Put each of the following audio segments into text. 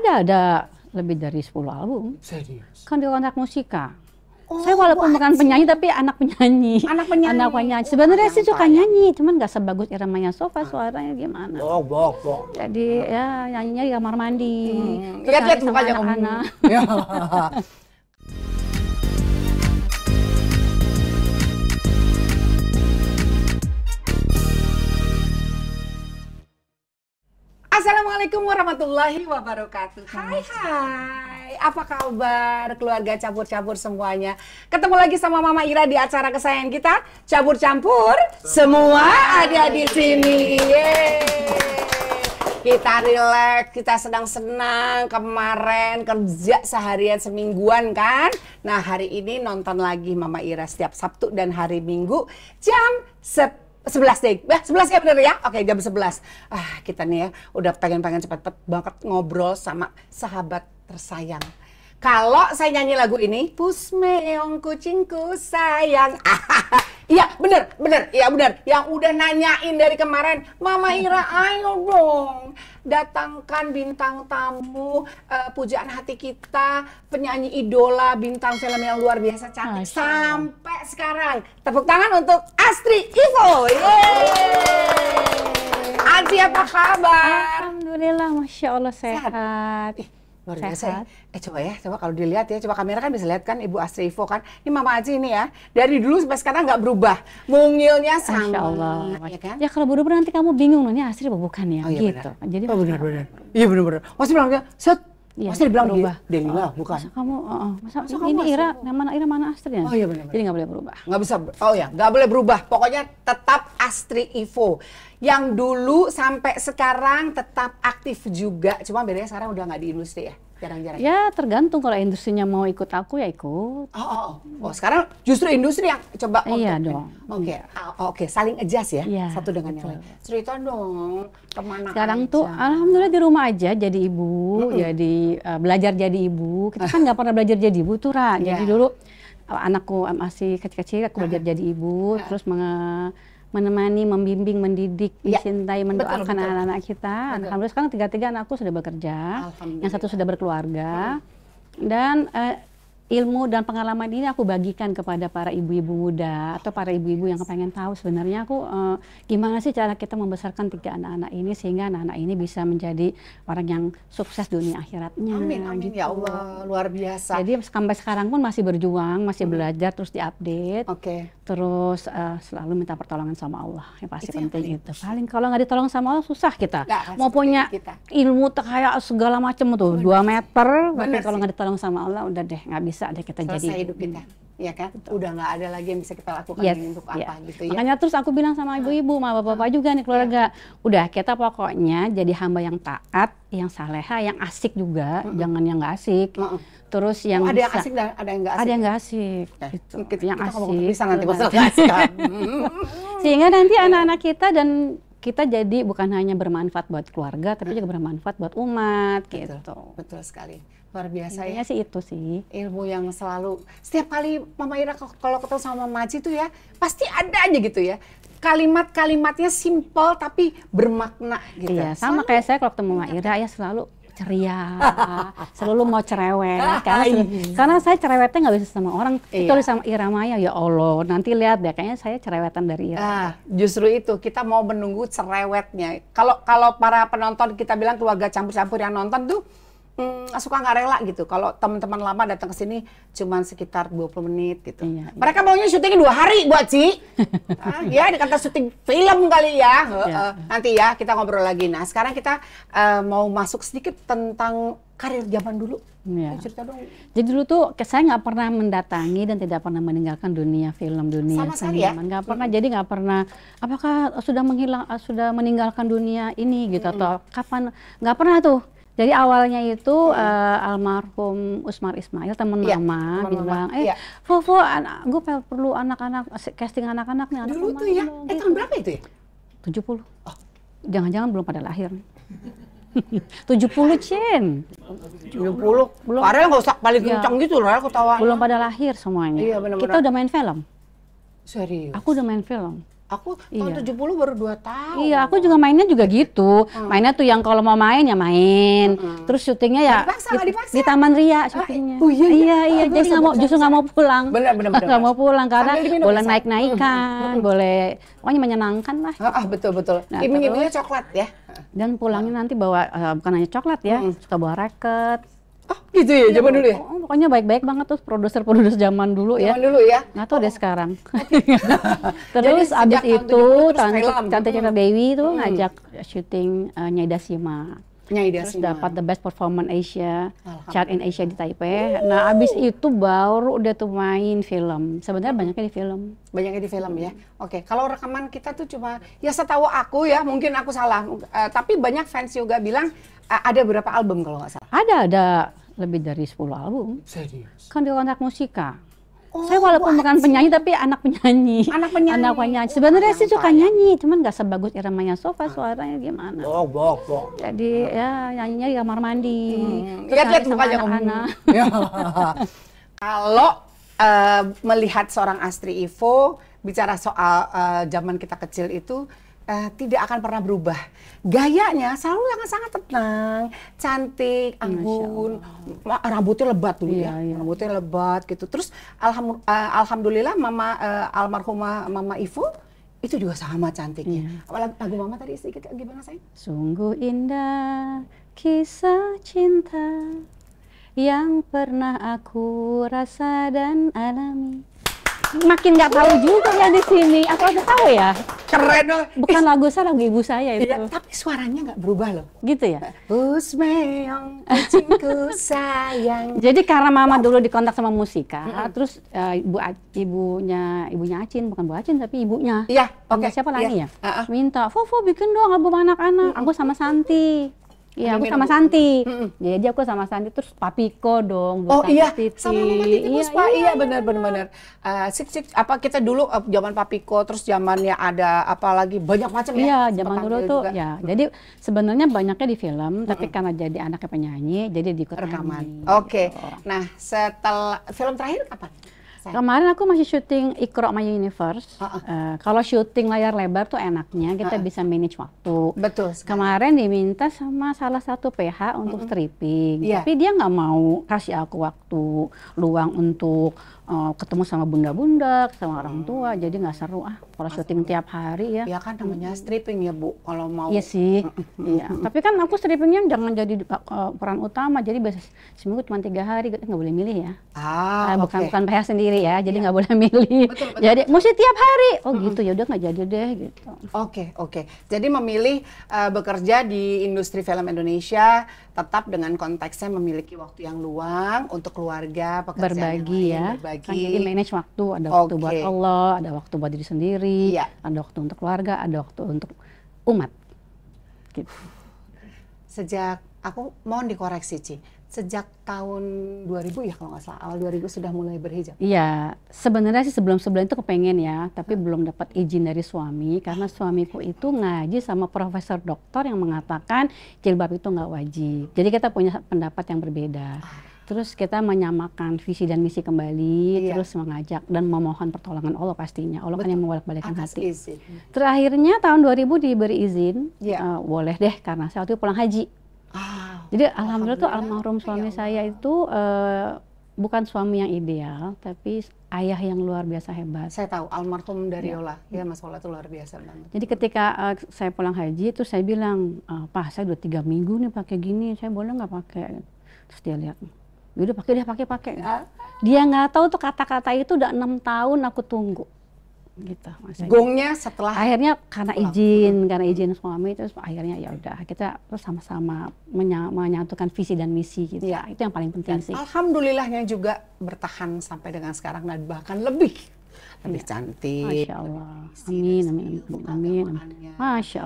Ada lebih dari 10 album. Serius? Kan di kontrak musika. Saya walaupun bukan penyanyi tapi anak penyanyi. Anak penyanyi. Sebenarnya sih suka nyanyi, cuman nggak sebagus Irama Yasofa, suaranya gimana. Bok. Jadi ya nyanyinya di kamar mandi. Lihat mukanya anak-anak. Assalamualaikum warahmatullahi wabarakatuh. Hai, apa kabar keluarga campur-campur semuanya? Ketemu lagi sama Mama Ira di acara kesayangan kita, Campur-Campur, semua ada di sini. Yeay. Kita relax, kita sedang senang, kemarin kerja seharian semingguan kan? Nah hari ini nonton lagi Mama Ira setiap Sabtu dan hari Minggu jam 11 deh, 11 ya bener ya? Oke jam 11. Kita nih ya udah pengen cepet-cepet banget ngobrol sama sahabat tersayang. Kalau saya nyanyi lagu ini, Pusmeong kucingku sayang. Iya bener, iya bener. Yang udah nanyain dari kemarin, Mama Ira ayo dong datangkan bintang tamu pujaan hati kita, penyanyi idola, bintang film yang luar biasa cantik sampai sekarang. Tepuk tangan untuk Astri Ivo. Yeay. Aji apa kabar? Alhamdulillah, Masya Allah sehat. Luar biasa. Coba kalau dilihat ya, coba kamera kan bisa lihat kan Ibu Astri Ivo kan. Ini Mama Aji ini ya, dari dulu sampai sekarang nggak berubah. Mungilnya sama. Masya Allah. Ya, kan? Ya kalau berubah nanti kamu bingung, ini Astri apa bukan ya? Oh, iya, gitu. benar. Jadi benar. Iya benar. Masih bilang set. Iya, Masih dibilang berubah. Delila, bukan. Masa kamu, masa kamu ini masih Ira, mana Astri ya? Oh iya benar. Jadi nggak boleh berubah. Nggak bisa, nggak boleh berubah. Pokoknya tetap Astri Ivo. Yang dulu sampai sekarang tetap aktif juga. Cuma bedanya sekarang udah nggak di industri ya? Jarang-jarang. Ya tergantung, kalau industrinya mau ikut aku ya ikut. Oh, sekarang justru industri yang coba iya dong. Oke, saling adjust ya, iya, satu dengan yang lain. Cerita dong, kemana sekarang aja? tuh alhamdulillah di rumah aja jadi ibu, jadi belajar jadi ibu. Kita kan nggak pernah belajar jadi ibu tuh, Ra. Jadi dulu anakku masih kecil-kecil, aku belajar jadi ibu, terus menemani, membimbing, mendidik, mencintai, mendoakan anak-anak kita. Alhamdulillah sekarang tiga anakku sudah bekerja, yang satu sudah berkeluarga, dan ilmu dan pengalaman ini aku bagikan kepada para ibu-ibu muda atau para ibu-ibu yang pengen tahu sebenarnya aku gimana sih cara kita membesarkan tiga anak-anak ini sehingga anak-anak ini bisa menjadi orang yang sukses dunia akhiratnya. Amin gitu. Ya Allah, luar biasa. Jadi sampai sekarang pun masih berjuang, masih belajar, terus diupdate. Terus selalu minta pertolongan sama Allah, yang pasti itu penting itu. Paling kalau nggak ditolong sama Allah susah kita. Mau punya ilmu kayak segala macam tuh 2 meter, tapi kalau nggak ditolong sama Allah udah deh nggak bisa deh kita selesai jadi hidup kita. Ya kan? Udah nggak ada lagi yang bisa kita lakukan untuk apa gitu ya. Makanya terus aku bilang sama ibu-ibu, sama bapak-bapak juga nih keluarga, udah kita pokoknya jadi hamba yang taat, yang saleha, yang asik juga, jangan yang nggak asik. Terus yang ada yang asik dan ada yang nggak asik. Ada yang nggak asik. Gitu. Yang asik. Bisa nanti masalah nggak asik. Sehingga nanti anak-anak kita dan kita jadi bukan hanya bermanfaat buat keluarga, tapi juga bermanfaat buat umat gitu. Betul sekali. Luar biasa ya sih, itu sih ilmu yang selalu setiap kali Mama Ira kalau ketemu sama Mama Aji tuh ya pasti ada aja gitu ya, kalimatnya simple tapi bermakna gitu. Iya, sama kayak saya kalau ketemu Mama Ira ya selalu ceria, selalu mau cerewet karena saya cerewetnya nggak bisa sama orang, kecuali sama Ira Maya. Ya Allah, nanti lihat deh kayaknya saya cerewetan dari Ira. Justru itu kita mau menunggu cerewetnya. Kalau para penonton kita bilang keluarga campur-campur yang nonton tuh suka nggak rela gitu kalau teman-teman lama datang ke sini cuman sekitar 20 menit gitu. Mereka maunya syutingnya 2 hari buat Ci. Ya dikata syuting film kali ya. Nanti ya kita ngobrol lagi. Nah sekarang kita mau masuk sedikit tentang karir zaman dulu. Cerita dong. Jadi dulu tuh saya nggak pernah mendatangi dan tidak pernah meninggalkan dunia film, dunia seniman. Nggak pernah. Jadi nggak pernah. Apakah sudah meninggalkan dunia ini gitu atau kapan? Nggak pernah tuh. Jadi awalnya itu almarhum Usmar Ismail, teman mama, bilang, Fofo, gue perlu anak-anak, casting anak-anak nih. Dulu tuh ya, tahun berapa itu ya? 70. Jangan-jangan belum pada lahir. 70, Cin. 70. Padahal nggak usah paling kencang gitu loh, aku tahu. Belum pada lahir semuanya. Iya, benar-benar. Kita udah main film. Serius? Aku udah main film. Aku tahun 70 baru 2 tahun. Iya, aku juga mainnya juga gitu. Mainnya tuh yang kalau mau main ya main. Terus syutingnya ya di Taman Ria syutingnya. Iya. Jadi justru nggak mau pulang. Benar. Nggak mau pulang karena boleh naik-naikan, boleh pokoknya menyenangkan lah. Betul. Nah, Iming-imingnya coklat ya. Dan pulangnya nanti bawa bukan hanya coklat ya, suka bawa raket. Oh gitu ya, zaman dulu ya? Pokoknya baik-baik banget tuh produser-produser zaman dulu ya. Zaman dulu ya? Nggak tahu deh sekarang. Terus abis itu, Tante Citra Dewi tuh ngajak syuting Nyai Dasima. Terus dapat The Best Performance Asia, Chart in Asia di Taipei. Nah abis itu baru udah tuh main film. Sebenarnya banyaknya di film. Banyaknya di film ya? Oke, kalau rekaman kita tuh cuma, ya setahu aku ya, mungkin aku salah. Tapi banyak fans juga bilang, ada berapa album kalau nggak salah? Ada lebih dari 10 album. Serius? Kan di kontrak musika. Saya walaupun bukan penyanyi tapi anak penyanyi. Anak penyanyi. Sebenarnya sih suka nyanyi, cuman nggak sebagus Iramanya Sofa, suaranya gimana. Jadi ya nyanyinya di kamar mandi. Lihat mukanya anak-anak. Kalau melihat seorang Astri Ivo bicara soal zaman kita kecil itu, tidak akan pernah berubah. Gayanya selalu sangat tenang, cantik, anggun, rambutnya lebat dulu ya. Rambutnya lebat gitu. Terus alhamdulillah almarhumah Mama Ivo itu juga sama cantiknya. Lagu Mama tadi sedikit gimana sayang? Sungguh indah kisah cinta yang pernah aku rasa dan alami. Makin nggak tahu juga ya di sini. Aku udah tahu ya. Keren loh. Bukan lagu saya, lagu ibu saya itu. Iya, tapi suaranya nggak berubah loh. Gitu ya? Usmeong, kucingku sayang. Jadi karena Mama dulu dikontak sama musika, terus ibunya Acin, bukan Bu Acin tapi ibunya. Iya, oke. Siapa lagi ya? Minta, Fofo bikin dong album anak-anak. Aku sama Santi. Iya, aku sama Santi. Jadi aku sama Santi terus Papiko dong. Oh iya, sama Mama Titi Puspa. Iya benar. Apa kita dulu zaman Papiko, terus zamannya ada apa lagi banyak macam ya. Iya, zaman dulu tuh ya. Jadi sebenarnya banyaknya di film, tapi karena jadi anaknya penyanyi, jadi diikut rekaman. Oke. Nah, setelah film terakhir kapan? Kemarin aku masih syuting Iqra My Universe. Kalau syuting layar lebar tuh enaknya kita bisa manage waktu. Betul. Kemarin diminta sama salah satu PH untuk stripping, tapi dia nggak mau kasih aku waktu luang untuk ketemu sama bunda-bunda, sama orang tua, jadi nggak seru kalau syuting tiap hari ya. Ya kan namanya stripping ya Bu, kalau mau. Iya sih, iya. Tapi kan aku strippingnya jangan jadi peran utama, jadi biasa seminggu cuma 3 hari, nggak boleh milih ya. Bukan PH sendiri ya, jadi nggak boleh milih. Betul. Jadi mesti tiap hari. Oh gitu ya, udah nggak jadi deh gitu. Oke. Jadi memilih bekerja di industri film Indonesia tetap dengan konteksnya memiliki waktu yang luang untuk keluarga, pekerjaan berbagi yang lain, ya. Kan jadi manage waktu, ada waktu buat Allah, ada waktu buat diri sendiri, ada waktu untuk keluarga, ada waktu untuk umat. Gitu. Sejak aku mohon dikoreksi Ci. Sejak tahun 2000 ya kalau nggak salah, awal 2000 sudah mulai berhijab. Iya, sebenarnya sih sebelum itu kepengen ya, tapi belum dapat izin dari suami karena suamiku itu ngaji sama profesor doktor yang mengatakan jilbab itu nggak wajib. Jadi kita punya pendapat yang berbeda. Terus kita menyamakan visi dan misi kembali, terus mengajak dan memohon pertolongan Allah pastinya. Allah kan yang membolak-balikkan hati. Terakhirnya tahun 2000 diberi izin, boleh deh karena saya waktu itu pulang haji. Jadi alhamdulillah tuh almarhum suami saya itu bukan suami yang ideal, tapi ayah yang luar biasa hebat. Saya tahu almarhum Daryola, ya Mas Ola itu luar biasa banget. Jadi ketika saya pulang haji, terus saya bilang, Pak saya udah 3 minggu nih pakai gini, saya boleh nggak pakai? Terus dia lihat, udah pakai. Dia nggak tahu tuh kata-kata itu udah 6 tahun aku tunggu. Gitu gongnya setelah akhirnya karena izin suami, terus akhirnya ya udah kita terus sama-sama menyatukan visi dan misi gitu ya, itu yang paling penting sih. Alhamdulillahnya juga bertahan sampai dengan sekarang dan bahkan lebih cantik. Masya Allah, amin. Masya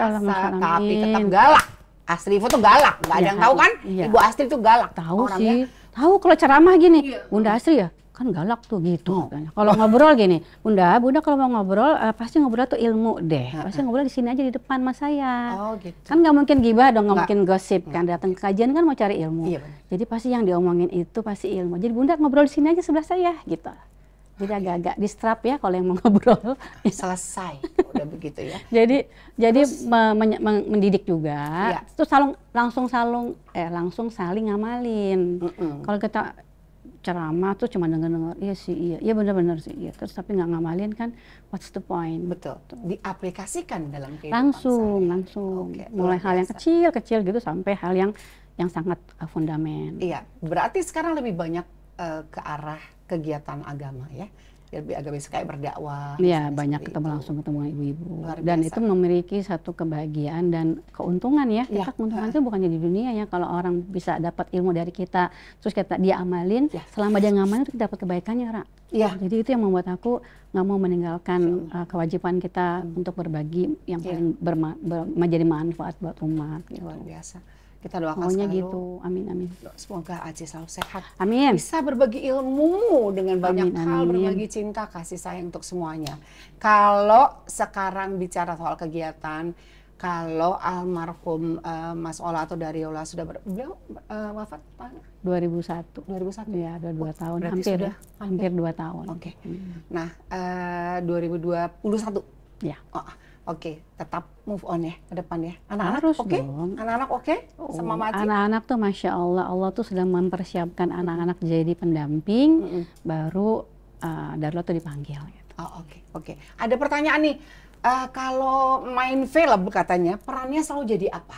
Allah. Tapi tetap galak. Astri Ivo tuh galak, nggak ada yang tahu kan? Ibu Astri tuh galak. Tahu sih, tahu kalau ceramah gini, Bunda Astri ya kan galak tuh gitu. Kalau ngobrol gini, Bunda kalau mau ngobrol pasti ngobrol tuh ilmu deh. Pasti ngobrol di sini aja di depan sama saya. Gitu. Kan nggak mungkin gibah dong, nggak mungkin gosip kan. Datang ke kajian kan mau cari ilmu. Jadi pasti yang diomongin itu pasti ilmu. Jadi Bunda ngobrol di sini aja sebelah saya gitu. Jadi agak-agak distrap ya kalau yang mau ngobrol. Selesai, udah begitu ya. Jadi mendidik juga. Ya. Terus langsung saling ngamalin. Kalau kita ceramah tuh cuma dengar-dengar, iya sih, iya benar-benar sih, iya. Terus tapi nggak ngamalin kan, what's the point? Betul. Diaplikasikan dalam kehidupan Langsung. Oke, Mulai hal yang kecil-kecil gitu sampai hal yang sangat fundamental. Iya, berarti sekarang lebih banyak ke arah kegiatan agama ya. Lebih agamis kayak berdakwah. Iya, banyak ketemu dengan ibu-ibu. Luar Dan biasa. itu memiliki satu kebahagiaan dan keuntungan ya. Iya. Kita keuntungan itu bukannya di dunia ya. Kalau orang bisa dapat ilmu dari kita, terus dia amalin, selama dia ngamalin itu dapat kebaikannya, Ra. Iya. Jadi itu yang membuat aku nggak mau meninggalkan kewajiban kita untuk berbagi yang paling menjadi manfaat buat umat. Gitu. Luar biasa. Kita doakan Maunya selalu. gitu. Amin, amin. Semoga Aci selalu sehat. Amin. Bisa berbagi ilmu dengan banyak hal, berbagi cinta, kasih sayang untuk semuanya. Kalau sekarang bicara soal kegiatan, kalau almarhum Mas Ola atau Dariola sudah beliau wafat 2001. 2001. Ya, 2 tahun. Berarti Hampir 2 tahun. Oke. Nah, 2021. Ya. Oke, tetap move on ya ke depan ya. Anak-anak Harus oke? dong. Anak-anak oke? Sama Maci? Anak-anak tuh Masya Allah tuh sedang mempersiapkan anak-anak jadi pendamping, baru Darlo tuh dipanggil. Gitu. Oh oke. Ada pertanyaan nih, kalau main film katanya perannya selalu jadi apa?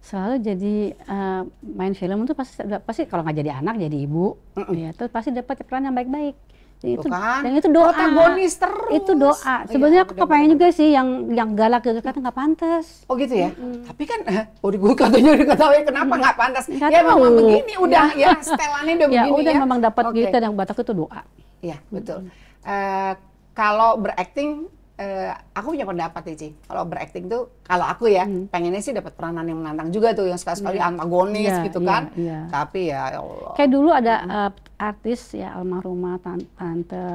Selalu jadi main film itu pasti kalau nggak jadi anak jadi ibu, ya terus pasti dapat peran yang baik-baik. Itu, kan? Dan itu doa. Protagonis terus. Itu doa. Sebenarnya aku kepengen juga sih yang galak gitu, kata nggak pantas. Oh gitu ya? Tapi kan, gue katanya udah ketahui kenapa nggak pantas. Nggak Ya tahu. memang begini udah ya, setelannya udah begini ya. Udah memang dapat gitu dan buat aku itu doa. Iya betul. Kalau berakting, aku punya pendapat nih Ci. Kalau berakting tuh, kalau aku ya pengennya sih dapat peranan yang menantang juga tuh, yang sekali-sekali antagonis gitu kan. Tapi ya Allah. Kayak dulu ada artis ya almarhumah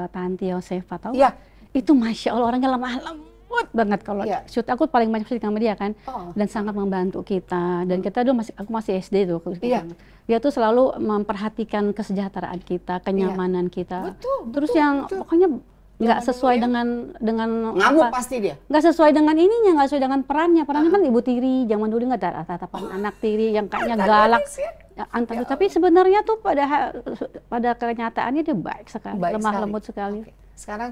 Tanti Yosefa, tahu? Iya. Itu Masya Allah orangnya lemah lembut banget kalau shoot. Aku paling banyak shoot sama dia kan, dan sangat membantu kita. Dan kita dulu aku masih SD tuh. Iya. Dia tuh selalu memperhatikan kesejahteraan kita, kenyamanan kita. Terus pokoknya nggak sesuai dengan ngamuk pasti dia. Nggak sesuai dengan ininya, nggak sesuai dengan perannya kan ibu tiri zaman dulu nggak ada tatapan anak tiri yang kayaknya galak tapi sebenarnya tuh pada kenyataannya dia baik sekali, lemah lembut sekali. Sekarang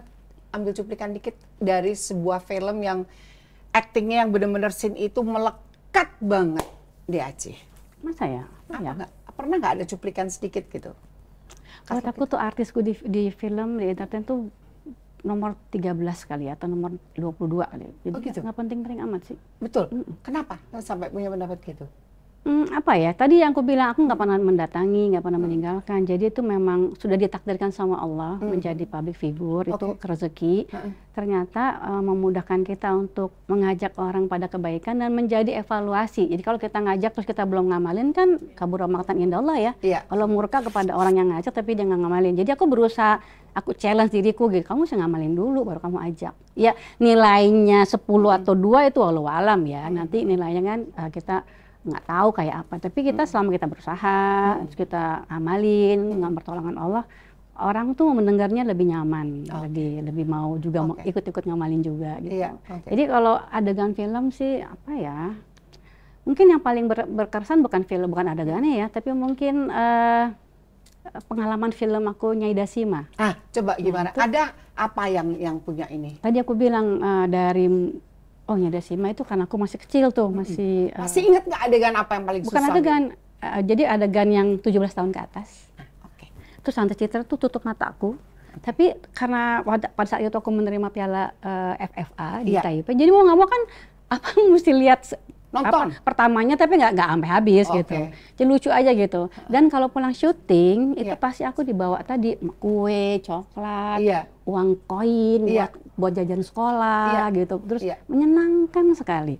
ambil cuplikan dikit dari sebuah film yang aktingnya yang benar-benar scene itu melekat banget di Aceh. Masa ya? Pernah nggak ada cuplikan sedikit gitu? Buat aku tuh artisku di film, di entertain tuh nomor 13 kali ya, atau nomor 22 kali. Jadi gitu? nggak penting-penting amat sih. Betul. Kenapa sampai punya pendapat gitu? Apa ya, tadi yang aku bilang aku nggak pernah mendatangi, nggak pernah meninggalkan. Jadi itu memang sudah ditakdirkan sama Allah menjadi public figure, itu rezeki. Ternyata memudahkan kita untuk mengajak orang pada kebaikan dan menjadi evaluasi. Jadi kalau kita ngajak terus kita belum ngamalin kan kabura maqtan indallah ya. Kalau murka kepada orang yang ngajak tapi dia nggak ngamalin. Jadi aku berusaha, aku challenge diriku gitu, kamu harus ngamalin dulu baru kamu ajak. Ya nilainya 10 atau 2 itu walau alam ya. Nanti nilainya kan kita nggak tahu kayak apa, tapi kita selama kita berusaha, kita amalin dengan pertolongan Allah, orang tuh mendengarnya lebih nyaman, lebih mau juga ikut-ikut ngamalin juga gitu. Jadi kalau adegan film sih apa ya, mungkin yang paling berkesan bukan adegannya ya, tapi mungkin pengalaman film aku Nyai Dasima. Coba gimana? Ada apa yang punya ini? Tadi aku bilang dari Nyai Dasima itu karena aku masih kecil tuh, masih ingat nggak adegan apa yang paling susah? Bukan adegan, jadi adegan yang 17 tahun ke atas. Terus Tante Citra tuh tutup mataku. Tapi karena pada saat itu aku menerima piala FFA di Taipei, jadi mau nggak mau kan mesti lihat nonton pertamanya tapi nggak sampai habis gitu. Jadi lucu aja gitu. Dan kalau pulang syuting itu pasti aku dibawa tadi kue, coklat, uang koin buat jajan sekolah gitu. Terus menyenangkan sekali.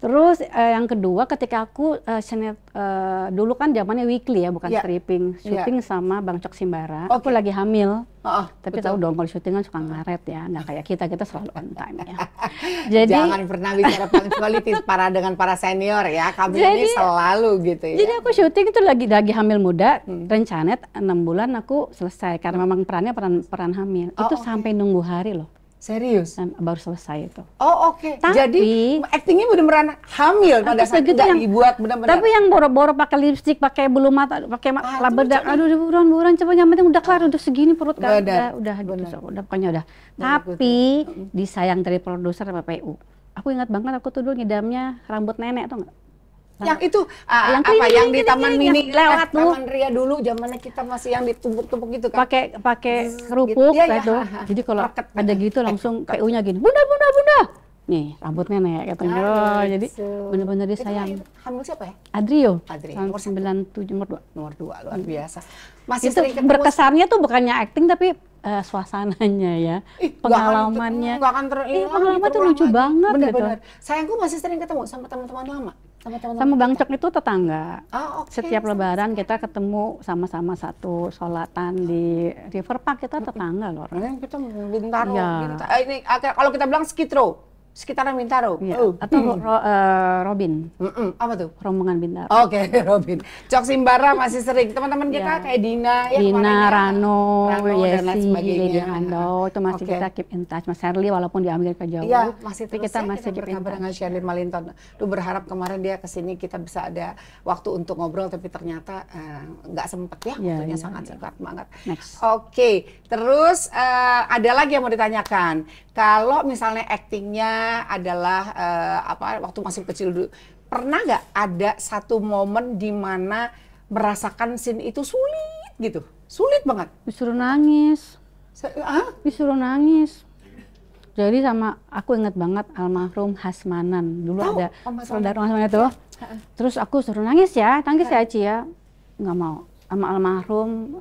Terus yang kedua ketika aku dulu kan zamannya weekly ya, bukan stripping, syuting sama Bang Cok Simbara. Aku lagi hamil. Tapi tahu dong kalau syuting kan suka ngaret ya, nggak kayak kita selalu on time ya. Jadi jangan pernah bicara punctuality dengan para senior ya. Kami ini selalu gitu ya. Jadi aku syuting itu lagi hamil muda, rencana 6 bulan aku selesai karena memang perannya peran hamil. Itu sampai nunggu hari loh. Serius? Baru selesai itu. Oh oke. Jadi aktingnya benar-benar hamil pada saat itu yang dibuat benar-benar. Tapi yang boro-boro pakai lipstik, pakai bulu mata, pakai bedak. Aduh buruan coba yang penting udah kelar, udah segini perut kan. Udah pokoknya udah. Tapi disayang dari produser PPU. Aku ingat banget aku tuh dulu ngidamnya rambut nenek tuh nggak? Yang itu yang di Taman Mini lewat tuh. Taman Ria dulu zamannya kita masih yang ditumpuk-tumpuk gitu kan. Pakai kerupuk gitu. Jadi kalau ada gitu langsung PU-nya gini. Bunda. Nih, rambut nenek katanya. Jadi benar-benar disayang. Hamil siapa ya? Adrio. Nomor 97 nomor 2 luar biasa. Masih itu sering ketemu. Berkesannya tuh bukannya acting tapi suasananya ya. Pengalamannya. Enggak akan terhilang. Pengalaman tuh lucu banget gitu. Sayangku masih sering ketemu sama teman-teman lama. Sama Bang Cok itu tetangga. Setiap lebaran kita ketemu sama-sama satu sholatan di River Park, kita tetangga loh. Kita Bintaro. Ini kalau kita bilang sekitaran Bintaro. Atau Robin. Apa tuh? Rombongan Bintaro. Oke, Robin. Cok Simbara masih sering. Teman-teman kita kayak Dina, Rano, dan lain sebagainya. Lady Ando, itu masih kita keep in touch. Mas Herli walaupun di Amerika jauh. Iya, masih tapi kita masih keep in touch. dengan Sherlyn Malinton. Lu berharap kemarin dia kesini kita bisa ada waktu untuk ngobrol, tapi ternyata nggak sempet ya. Waktunya sangat singkat banget. Oke, terus ada lagi yang mau ditanyakan. Kalau misalnya aktingnya adalah waktu masih kecil dulu, pernah nggak ada satu momen di mana merasakan scene itu sulit gitu, sulit banget? Disuruh nangis, disuruh nangis. Jadi sama aku ingat banget almarhum Hasmanan dulu ada saudara Hasmanan itu. Terus aku suruh nangis ya Ci ya, nggak mau. Sama almarhum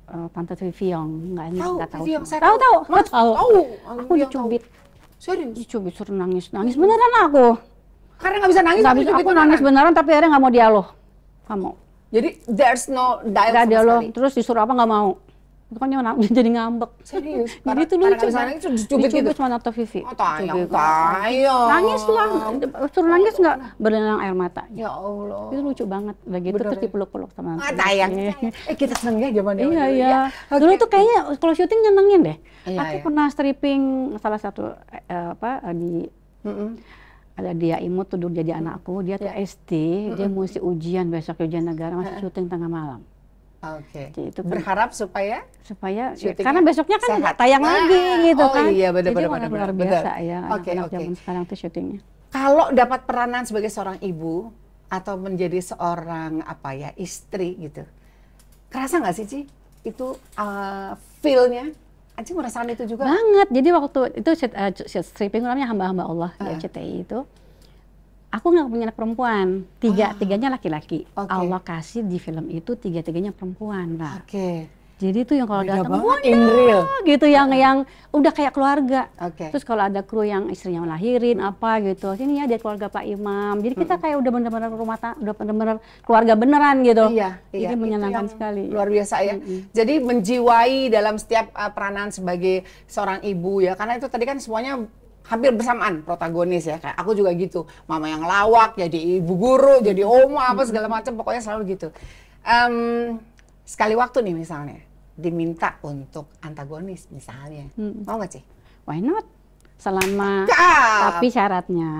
Tante Viviong, nggak tahu. Tahu. Aku dicubit. Serius? Dicubit, suruh nangis beneran aku. Karena nggak bisa nangis. Aku nangis beneran, tapi akhirnya nggak mau dialog. Kamu. Jadi there's no dialog sama sekali. Terus disuruh apa nggak mau. Pokoknya jadi ngambek. Serius? Jadi itu lucu. Dicubit gitu sama Tante Vivi. Tayang. Nangis lah. Suruh nangis nggak berlinang air mata. Ya Allah. Itu lucu banget. Begitu terus dipeluk-peluk sama Tante. Tayang. Kita seneng ya zaman dulu. Iya. Dulu tuh kayaknya kalau syuting nyenengin deh. Aku pernah stripping salah satu ada dia Imut tuh dulu jadi anakku. Dia tuh SD. Dia mesti ujian besok ujian negara, masih syuting tengah malam. Oke. Itu berharap supaya karena besoknya kan nggak tayang lagi gitu kan. Iya benar-benar luar biasa ya. Anak zaman sekarang tuh syutingnya. Kalau dapat peranan sebagai seorang ibu atau menjadi seorang istri gitu, kerasa nggak sih Ci itu feel-nya? Aci merasakan itu juga? Banget. Jadi waktu itu stripping namanya hamba-hamba Allah di RCTI itu. Aku nggak punya anak perempuan, tiganya laki-laki. Allah kasih di film itu tiga-tiganya perempuan, Kak. Jadi itu yang kalau datang gitu, yang udah kayak keluarga. Terus kalau ada kru yang istrinya melahirin apa gitu, sini ya dia keluarga Pak Imam. Jadi kita kayak udah bener-bener udah bener-bener keluarga beneran gitu. Jadi menyenangkan sekali. Luar biasa ya. Jadi menjiwai dalam setiap peranan sebagai seorang ibu ya, karena itu tadi kan semuanya hampir bersamaan protagonis ya, kayak aku juga gitu, mama yang lawak, jadi ibu guru, jadi oma apa segala macam, pokoknya selalu gitu. Sekali waktu nih misalnya diminta untuk antagonis misalnya, mau nggak sih? Why not? Selama tapi syaratnya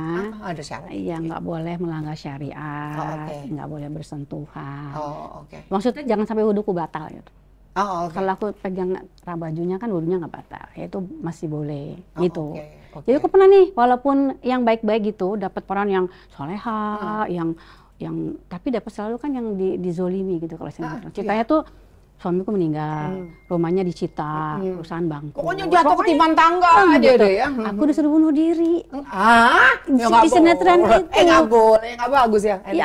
ada syarat. Iya, nggak boleh melanggar syariat, nggak boleh bersentuhan. Maksudnya jangan sampai wuduku batal gitu. Kalau aku pegang bajunya kan wudunya nggak batal, itu masih boleh gitu. Jadi aku pernah nih, walaupun yang baik-baik gitu, dapat peran yang soleha, yang tapi dapat selalu kan yang dizolimi gitu kalau saya ceritanya tuh suamiku meninggal, rumahnya disita, perusahaan bangkrut. Pokoknya jatuh ketiban tangga aja deh ya. Aku disuruh bunuh diri. Ya nggak Di sinetron boleh. itu. Nggak boleh, nggak bagus ya. Iya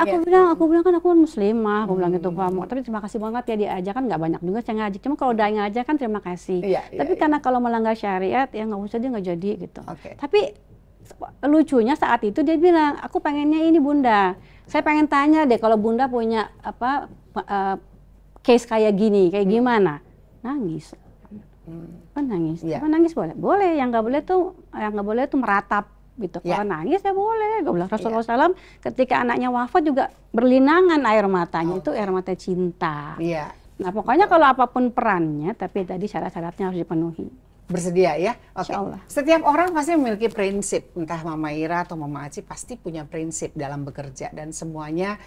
aku bilang kan aku kan muslimah, aku bilang gitu Pak. Tapi terima kasih banget ya diajak, kan nggak banyak juga saya ngajak. Cuma kalau udah ngajak kan terima kasih. Iya, Tapi karena kalau melanggar syariat ya nggak usah, dia nggak jadi gitu. Oke. Tapi lucunya saat itu dia bilang, aku pengennya ini Bunda. Saya pengen tanya deh kalau Bunda punya apa case kayak gini, kayak gimana? Nangis. Kan nangis. Iya. Apa nangis boleh? Boleh. Yang nggak boleh tuh meratap gitu. Iya. Kalau nangis ya boleh. Gue bilang Rasulullah SAW ketika anaknya wafat juga berlinangan air matanya, itu air mata cinta. Iya. Nah pokoknya kalau apapun perannya, tapi tadi syarat-syaratnya harus dipenuhi. Bersedia ya? Oke. Insya Allah. Setiap orang pasti memiliki prinsip, entah Mama Ira atau Mama Aci pasti punya prinsip dalam bekerja, dan semuanya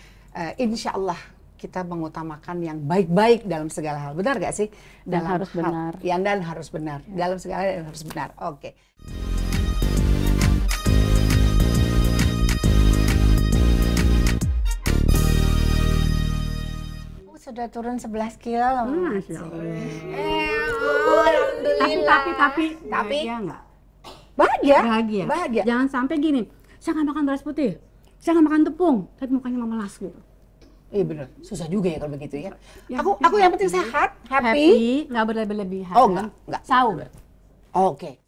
insya Allah kita mengutamakan yang baik-baik dalam segala hal. Benar gak sih? Dan Dalam harus hal- benar. Ya, dan harus benar. Dalam segala hal harus benar. Oke. Sudah turun 11 kilo loh, Mama Aci. Masya Allah. Alhamdulillah. Tapi Bahagia nggak? Bahagia? Bahagia. Bahagia. Jangan sampai gini, saya nggak makan beras putih, saya nggak makan tepung, tapi mukanya memelas gitu. Iya benar, susah juga ya kalau begitu ya. Ya, Aku yang penting sehat, happy. Nggak berlebihan. Oh enggak. Sahur. Oke.